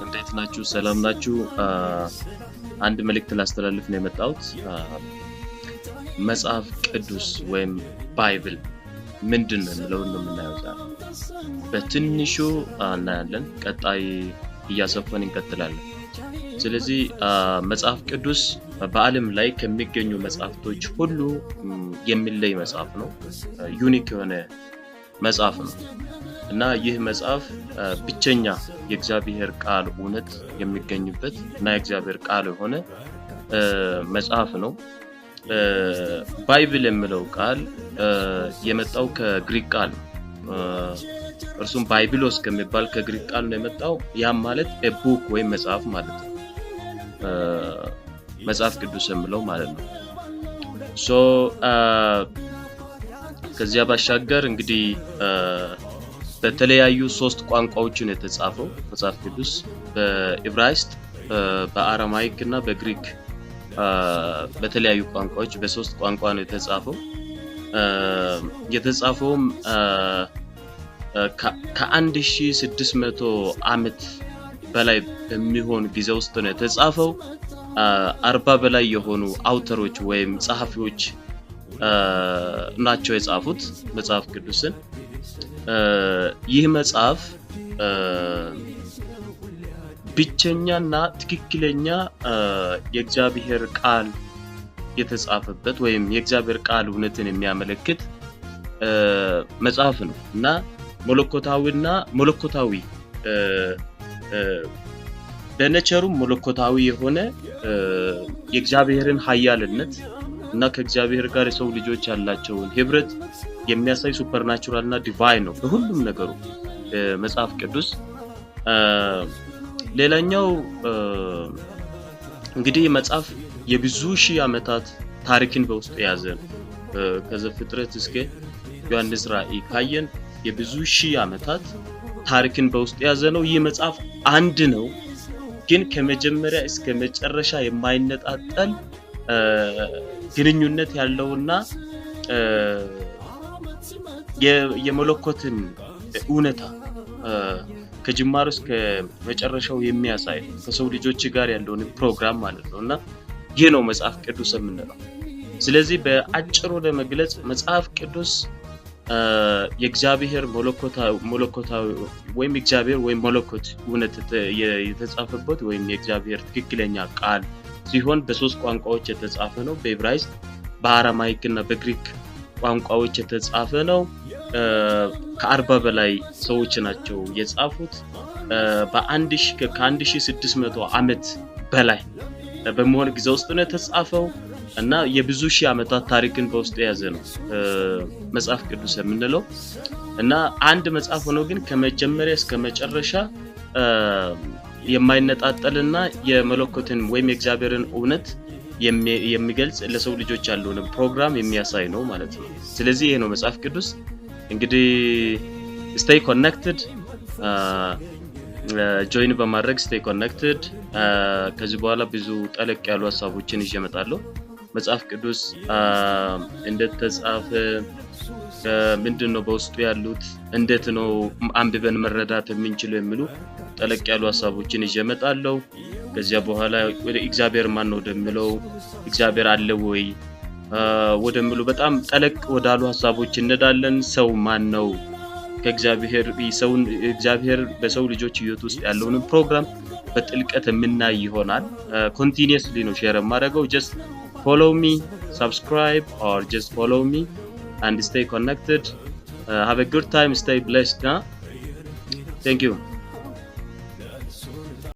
እንዴት ናችሁ? ሰላም ናችሁ? አንድ መልእክት ላስተላልፍ ነው የመጣሁት። መጽሐፍ ቅዱስ ወይም ባይብል ምንድን ነው የሚለውን ነው የምናየው ዛሬ። በትንሹ እናያለን፣ ቀጣይ እያሰፋን እንቀጥላለን። ስለዚህ መጽሐፍ ቅዱስ በዓለም ላይ ከሚገኙ መጽሐፍቶች ሁሉ የሚለይ መጽሐፍ ነው። ዩኒክ የሆነ መጽሐፍ ነው እና ይህ መጽሐፍ ብቸኛ የእግዚአብሔር ቃል እውነት የሚገኝበት እና የእግዚአብሔር ቃል የሆነ መጽሐፍ ነው። ባይብል የሚለው ቃል የመጣው ከግሪክ ቃል ነው። እርሱም ባይብሎስ ከሚባል ከግሪክ ቃል ነው የመጣው። ያም ማለት ቡክ ወይም መጽሐፍ ማለት ነው። መጽሐፍ ቅዱስ የሚለው ማለት ነው። ከዚያ ባሻገር እንግዲህ በተለያዩ 3 ቋንቋዎችን የተጻፈው መጽሐፍ ቅዱስ በዕብራይስጥ፣ በአራማይክ እና በግሪክ በተለያዩ ቋንቋዎች በ3 ቋንቋ ነው የተጻፈው። የተጻፈውም ከ1600 ዓመት በላይ በሚሆን ጊዜ ውስጥ ነው የተጻፈው። 40 በላይ የሆኑ አውተሮች ወይም ጸሐፊዎች ናቸው የጻፉት መጽሐፍ ቅዱስን። ይህ መጽሐፍ ብቸኛና ትክክለኛ የእግዚአብሔር ቃል የተጻፈበት ወይም የእግዚአብሔር ቃል እውነትን የሚያመለክት መጽሐፍ ነው እና መለኮታዊ በነቸሩ መለኮታዊ የሆነ የእግዚአብሔርን ኃያልነት እና ከእግዚአብሔር ጋር የሰው ልጆች ያላቸውን ህብረት የሚያሳይ ሱፐርናቹራል እና ዲቫይን ነው በሁሉም ነገሩ መጽሐፍ ቅዱስ። ሌላኛው እንግዲህ መጽሐፍ የብዙ ሺህ ዓመታት ታሪክን በውስጡ የያዘ ነው። ከዘፍጥረት እስከ ዮሐንስ ራእይ ካየን የብዙ ሺህ ዓመታት ታሪክን በውስጡ የያዘ ነው። ይህ መጽሐፍ አንድ ነው፣ ግን ከመጀመሪያ እስከ መጨረሻ የማይነጣጠል ግንኙነት ያለውና የመለኮትን እውነታ ከጅማሬ እስከ መጨረሻው የሚያሳይ ከሰው ልጆች ጋር ያለውን ፕሮግራም ማለት ነውና ይህ ነው መጽሐፍ ቅዱስ የምንለው። ስለዚህ በአጭሩ ለመግለጽ መጽሐፍ ቅዱስ የእግዚአብሔር መለኮታዊ ወይም እግዚአብሔር ወይም መለኮት እውነት የተጻፈበት ወይም የእግዚአብሔር ትክክለኛ ቃል ሲሆን በ3 ቋንቋዎች የተጻፈ ነው። በዕብራይስጥ፣ በአራማይክ እና በግሪክ ቋንቋዎች የተጻፈ ነው። ከ40 በላይ ሰዎች ናቸው የጻፉት። ከ1600 ዓመት በላይ በመሆን ጊዜ ውስጥ ነው የተጻፈው እና የብዙ ሺህ ዓመታት ታሪክን በውስጡ የያዘ ነው መጽሐፍ ቅዱስ የምንለው እና አንድ መጽሐፍ ሆኖ ግን ከመጀመሪያ እስከ መጨረሻ የማይነጣጠልና የመለኮትን ወይም የእግዚአብሔርን እውነት የሚገልጽ ለሰው ልጆች ያለውን ፕሮግራም የሚያሳይ ነው ማለት ነው። ስለዚህ ይሄ ነው መጽሐፍ ቅዱስ። እንግዲህ stay connected ጆይን በማድረግ stay connected። ከዚህ በኋላ ብዙ ጠለቅ ያሉ ሐሳቦችን ይዤ እመጣለሁ። መጽሐፍ ቅዱስ እንደተጻፈ ምንድነው በውስጡ ያሉት፣ እንዴት ነው አንብበን መረዳት የምንችለው የሚሉ ጠለቅ ያሉ ሐሳቦችን ይዤ እመጣለሁ። ከዚያ በኋላ ወደ እግዚአብሔር ማን ነው ወደሚለው እግዚአብሔር አለ ወይ ወደሚሉ በጣም ጠለቅ ወዳሉ ሐሳቦች እንሄዳለን። ሰው ማን ነው? እግዚአብሔር በሰው ልጆች ህይወት ውስጥ ያለውን ፕሮግራም በጥልቀት የምናይ ይሆናል። ኮንቲኒየስሊ ነው ሼር የማደርገው። just follow me, subscribe or just follow me and stay connected. Have a good time, stay blessed. Thank you.